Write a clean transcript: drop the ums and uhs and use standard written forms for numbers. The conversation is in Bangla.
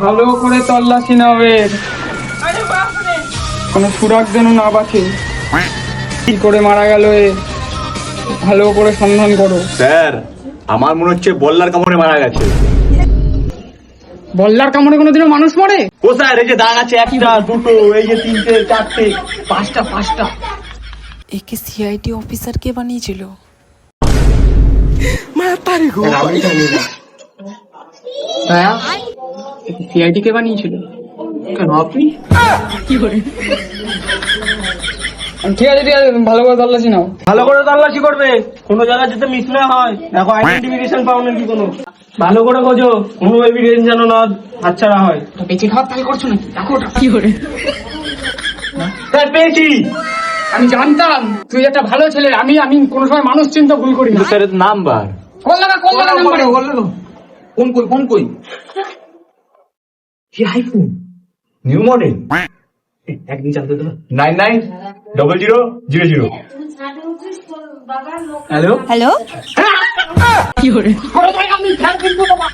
ভালো করে তল্লাশি নাও এর, কোনো সুরাগ যেন না বাঁচে। কি করে মারা গেল এ, ভালো করে সন্ধান করো। স্যার, আমার মনে হচ্ছে বল্লার কামড়ে মারা গেছে। বল্লার কামড়ে কোনোদিনও মানুষ মরে? ও স্যার, এই যে দাগ আছে, একটা দুটো, এই যে তিনটে চারটে পাঁচটা। একে সিআইডি অফিসার কে বানিয়েছিল? আমি জানি না। দয়া, সিআইডি কে বানিয়েছিল? কেন আপনি? ঠিক আছে, ঠিক আছে, ভালো করে তল্লাশি নাও। ভালো করে তল্লাশি করবে, কোনো জায়গায় যাতে মিস না হয়। দেখো আইডেন্টিফিকেশন পাও নাকি কোনো, ভালো করে খোঁজো, কোনো এভিডেন্স যেন না হাতছাড়া হয়। বেঁচে খাওয়ার তাই করছো নাকি? রাখো ওটা। কি করে? স্যার পেয়েছি। আমি জানতাম তুই একটা ভালো ছেলে। আমি আমি কোনো সময় মানুষ চিন্তা ভুল করি না। স্যার, নাম্বার কল লাগা নাম্বারে। ফোন কই কি আইফোন নিউ মডেল? একদিন চালতে দেবো। 990000। হ্যালো হ্যালো কি করে? আমি ফ্যান কিনবো বাবা।